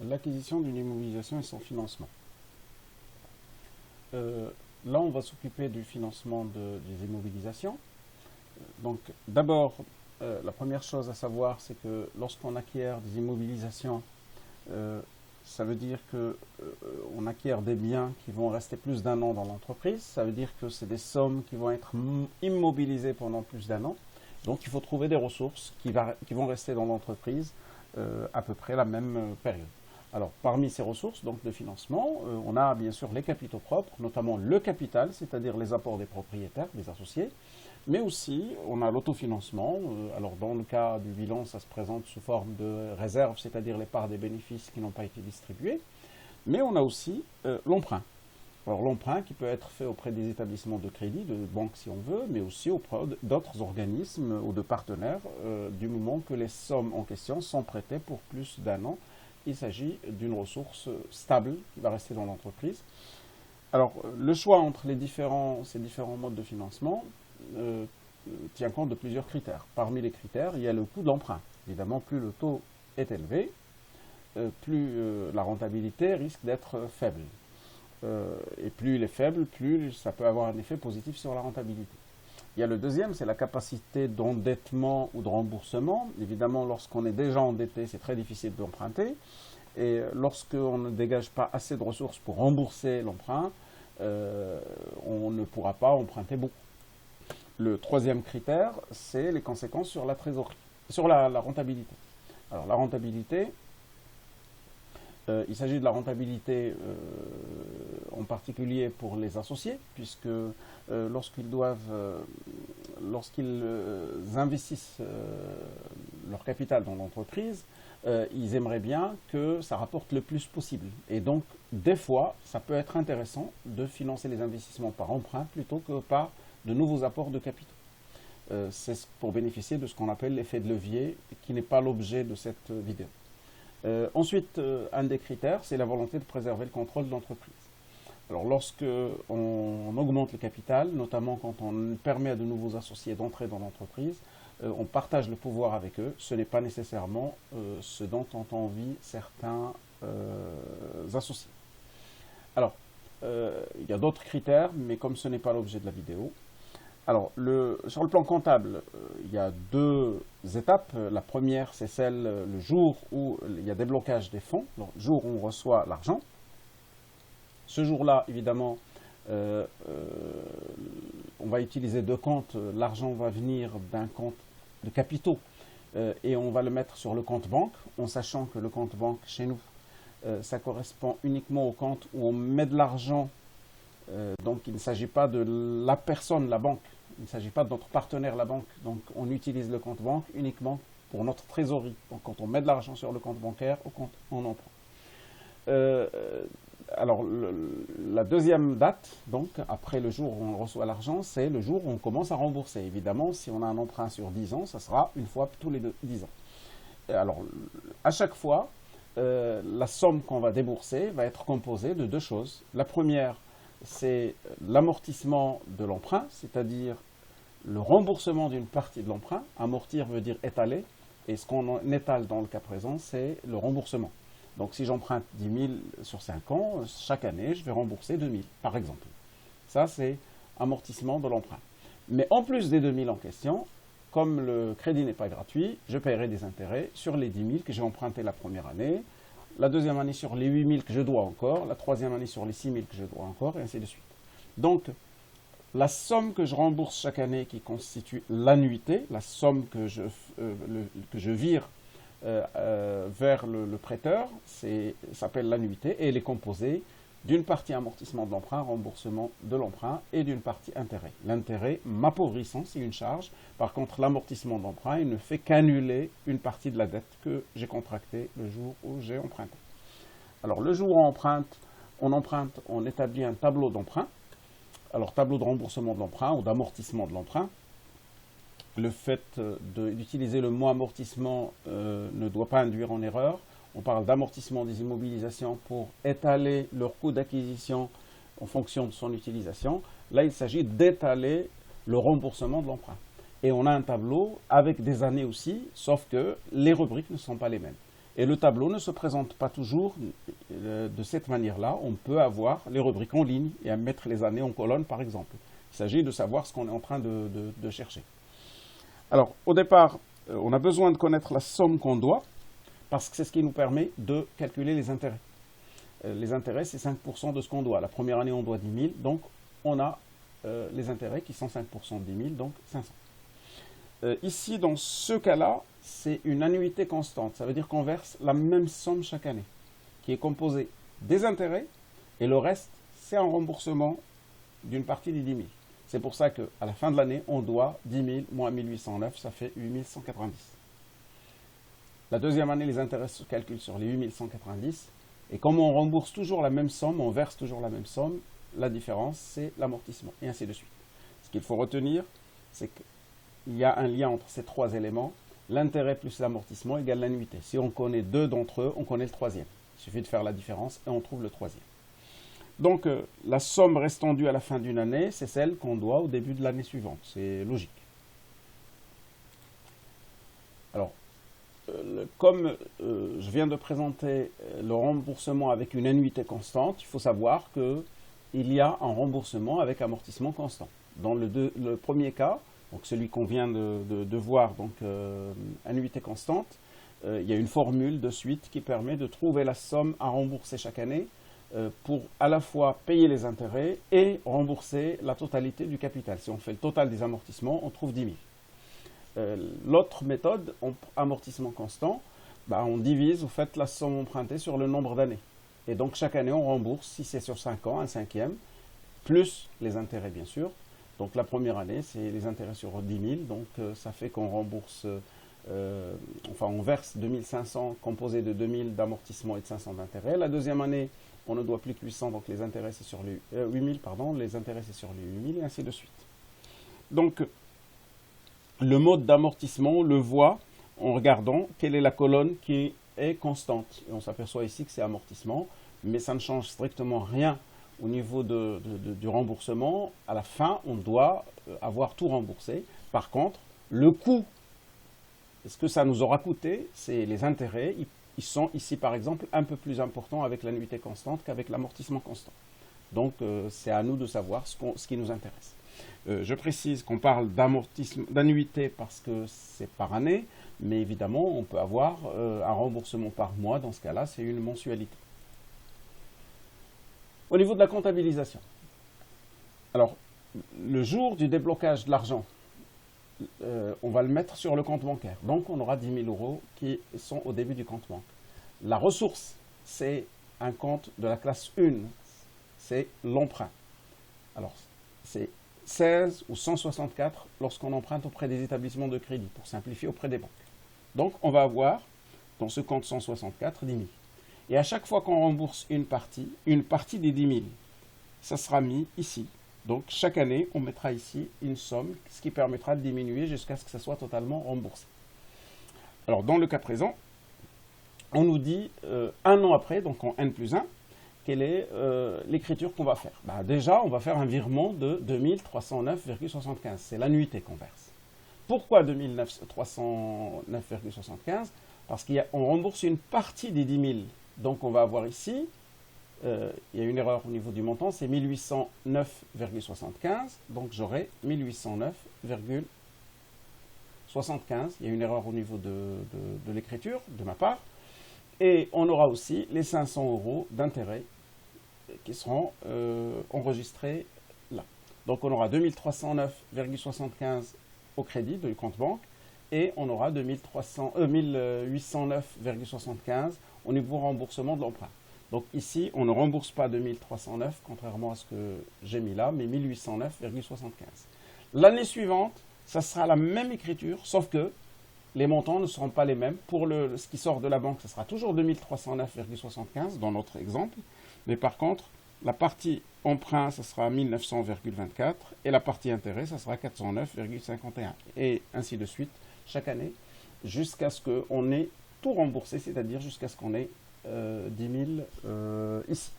l'acquisition d'une immobilisation et son financement. Là, on va s'occuper du financement des immobilisations. Donc, d'abord, la première chose à savoir, c'est que lorsqu'on acquiert des immobilisations, ça veut dire qu'on acquiert des biens qui vont rester plus d'un an dans l'entreprise. Ça veut dire que c'est des sommes qui vont être immobilisées pendant plus d'un an. Donc, il faut trouver des ressources qui vont rester dans l'entreprise à peu près la même période. Alors, parmi ces ressources donc, de financement, on a bien sûr les capitaux propres, notamment le capital, c'est-à-dire les apports des propriétaires, des associés, mais aussi on a l'autofinancement. Alors, dans le cas du bilan, ça se présente sous forme de réserve, c'est-à-dire les parts des bénéfices qui n'ont pas été distribués, mais on a aussi l'emprunt. Alors, l'emprunt qui peut être fait auprès des établissements de crédit, de banques si on veut, mais aussi auprès d'autres organismes ou de partenaires, du moment que les sommes en question sont prêtées pour plus d'un an. Il s'agit d'une ressource stable qui va rester dans l'entreprise. Alors, le choix entre ces différents modes de financement tient compte de plusieurs critères. Parmi les critères, il y a le coût de l'emprunt. Évidemment, plus le taux est élevé, plus la rentabilité risque d'être faible. Et plus il est faible, plus ça peut avoir un effet positif sur la rentabilité. Il y a le deuxième, c'est la capacité d'endettement ou de remboursement. Évidemment, lorsqu'on est déjà endetté, c'est très difficile d'emprunter. Et lorsqu'on ne dégage pas assez de ressources pour rembourser l'emprunt, on ne pourra pas emprunter beaucoup. Le troisième critère, c'est les conséquences sur la trésorerie, sur la rentabilité. Alors, la rentabilité, il s'agit de la rentabilité en particulier pour les associés, puisque lorsqu'ils investissent leur capital dans l'entreprise, ils aimeraient bien que ça rapporte le plus possible. Et donc, des fois, ça peut être intéressant de financer les investissements par emprunt plutôt que par de nouveaux apports de capitaux. C'est pour bénéficier de ce qu'on appelle l'effet de levier, qui n'est pas l'objet de cette vidéo. Ensuite, un des critères, c'est la volonté de préserver le contrôle de l'entreprise. Alors, lorsque on augmente le capital, notamment quand on permet à de nouveaux associés d'entrer dans l'entreprise, on partage le pouvoir avec eux. Ce n'est pas nécessairement ce dont ont envie certains associés. Alors, il y a d'autres critères, mais comme ce n'est pas l'objet de la vidéo. Alors, sur le plan comptable, il y a deux étapes. La première, c'est celle le jour où il y a déblocage des fonds, donc, le jour où on reçoit l'argent. Ce jour-là, évidemment, on va utiliser deux comptes. L'argent va venir d'un compte de capitaux et on va le mettre sur le compte banque, en sachant que le compte banque, chez nous, ça correspond uniquement au compte où on met de l'argent. Donc, il ne s'agit pas de la personne, la banque. Il ne s'agit pas de notre partenaire, la banque. Donc, on utilise le compte banque uniquement pour notre trésorerie. Donc, quand on met de l'argent sur le compte bancaire, au compte en emprunt. Alors, la deuxième date, donc, après le jour où on reçoit l'argent, c'est le jour où on commence à rembourser. Évidemment, si on a un emprunt sur 10 ans, ça sera une fois tous les 10 ans. Alors, à chaque fois, la somme qu'on va débourser va être composée de deux choses. La première, c'est l'amortissement de l'emprunt, c'est-à-dire le remboursement d'une partie de l'emprunt. Amortir veut dire étaler, et ce qu'on étale dans le cas présent, c'est le remboursement. Donc si j'emprunte 10 000 sur 5 ans, chaque année, je vais rembourser 2 000, par exemple. Ça, c'est amortissement de l'emprunt. Mais en plus des 2 000 en question, comme le crédit n'est pas gratuit, je paierai des intérêts sur les 10 000 que j'ai empruntés la première année, la deuxième année sur les 8 000 que je dois encore, la troisième année sur les 6 000 que je dois encore, et ainsi de suite. Donc, la somme que je rembourse chaque année qui constitue l'annuité, la somme que je vire vers le prêteur, s'appelle l'annuité, et elle est composée d'une partie amortissement de l'emprunt, remboursement de l'emprunt, et d'une partie intérêt. L'intérêt m'appauvrissant, c'est une charge. Par contre, l'amortissement de l'emprunt, il ne fait qu'annuler une partie de la dette que j'ai contractée le jour où j'ai emprunté. Alors, le jour où on emprunte, on établit un tableau d'emprunt. Alors, tableau de remboursement de l'emprunt ou d'amortissement de l'emprunt. Le fait d'utiliser le mot amortissement ne doit pas induire en erreur. On parle d'amortissement des immobilisations pour étaler leur coût d'acquisition en fonction de son utilisation. Là, il s'agit d'étaler le remboursement de l'emprunt. Et on a un tableau avec des années aussi, sauf que les rubriques ne sont pas les mêmes. Et le tableau ne se présente pas toujours de cette manière-là. On peut avoir les rubriques en ligne et mettre les années en colonne, par exemple. Il s'agit de savoir ce qu'on est en train de chercher. Alors, au départ, on a besoin de connaître la somme qu'on doit, parce que c'est ce qui nous permet de calculer les intérêts. Les intérêts, c'est 5% de ce qu'on doit. La première année, on doit 10 000, donc on a les intérêts qui sont 5% de 10 000, donc 500. Ici, dans ce cas-là, c'est une annuité constante. Ça veut dire qu'on verse la même somme chaque année, qui est composée des intérêts, et le reste, c'est un remboursement d'une partie des 10 000. C'est pour ça qu'à la fin de l'année, on doit 10 000 moins 1809, ça fait 8190. La deuxième année, les intérêts se calculent sur les 8190. Et comme on rembourse toujours la même somme, on verse toujours la même somme, la différence, c'est l'amortissement, et ainsi de suite. Ce qu'il faut retenir, c'est qu'il y a un lien entre ces trois éléments. L'intérêt plus l'amortissement égale l'annuité. Si on connaît deux d'entre eux, on connaît le troisième. Il suffit de faire la différence et on trouve le troisième. Donc, la somme restant due à la fin d'une année, c'est celle qu'on doit au début de l'année suivante. C'est logique. Alors, comme je viens de présenter le remboursement avec une annuité constante, il faut savoir qu'il y a un remboursement avec amortissement constant. Dans le premier cas, donc celui qu'on vient de voir, donc annuité constante, il y a une formule de suite qui permet de trouver la somme à rembourser chaque année pour à la fois payer les intérêts et rembourser la totalité du capital. Si on fait le total des amortissements, on trouve 10 000. L'autre méthode, amortissement constant, on divise au fait la somme empruntée sur le nombre d'années. Et donc chaque année, on rembourse, si c'est sur 5 ans, un cinquième, plus les intérêts bien sûr. Donc la première année, c'est les intérêts sur 10 000, donc ça fait qu'on rembourse, on verse 2500 composé de 2000 d'amortissement et de 500 d'intérêts. La deuxième année, on ne doit plus que 800, donc les intérêts c'est sur les 8000, les intérêts c'est sur les 8000 et ainsi de suite. Donc le mode d'amortissement, on le voit en regardant quelle est la colonne qui est constante. Et on s'aperçoit ici que c'est amortissement, mais ça ne change strictement rien au niveau du remboursement. À la fin, on doit avoir tout remboursé. Par contre, le coût, ce que ça nous aura coûté, c'est les intérêts. Ils sont ici, par exemple, un peu plus importants avec l'annuité constante qu'avec l'amortissement constant. Donc, c'est à nous de savoir ce qui nous intéresse. Je précise qu'on parle d'annuité parce que c'est par année, mais évidemment, on peut avoir un remboursement par mois. Dans ce cas-là, c'est une mensualité. Au niveau de la comptabilisation, alors, le jour du déblocage de l'argent, on va le mettre sur le compte bancaire. Donc, on aura 10 000 euros qui sont au début du compte banque. La ressource, c'est un compte de la classe 1, c'est l'emprunt. Alors, c'est 16 ou 164 lorsqu'on emprunte auprès des établissements de crédit, pour simplifier auprès des banques. Donc, on va avoir dans ce compte 164 10 000. Et à chaque fois qu'on rembourse une partie des 10 000, ça sera mis ici. Donc, chaque année, on mettra ici une somme, ce qui permettra de diminuer jusqu'à ce que ça soit totalement remboursé. Alors, dans le cas présent, on nous dit un an après, donc en N+1, quelle est l'écriture qu'on va faire. Déjà, on va faire un virement de 2309,75. C'est l'annuité qu'on verse. Pourquoi 2309,75 ? Parce qu'on rembourse une partie des 10 000. Donc, on va avoir ici, il y a une erreur au niveau du montant, c'est 1809,75. Donc, j'aurai 1809,75. Il y a une erreur au niveau de l'écriture, de ma part. Et on aura aussi les 500 euros d'intérêt qui seront enregistrés là. Donc, on aura 2309,75 au crédit du compte banque et on aura 1809,75 au niveau remboursement de l'emprunt. Donc ici, on ne rembourse pas 2309, contrairement à ce que j'ai mis là, mais 1809,75. L'année suivante, ça sera la même écriture, sauf que les montants ne seront pas les mêmes. Pour ce qui sort de la banque, ce sera toujours 2309,75 dans notre exemple, mais par contre, la partie emprunt, ce sera 1900,24 et la partie intérêt, ça sera 409,51 et ainsi de suite chaque année jusqu'à ce qu'on ait tout remboursé, c'est-à-dire jusqu'à ce qu'on ait 10 000 ici.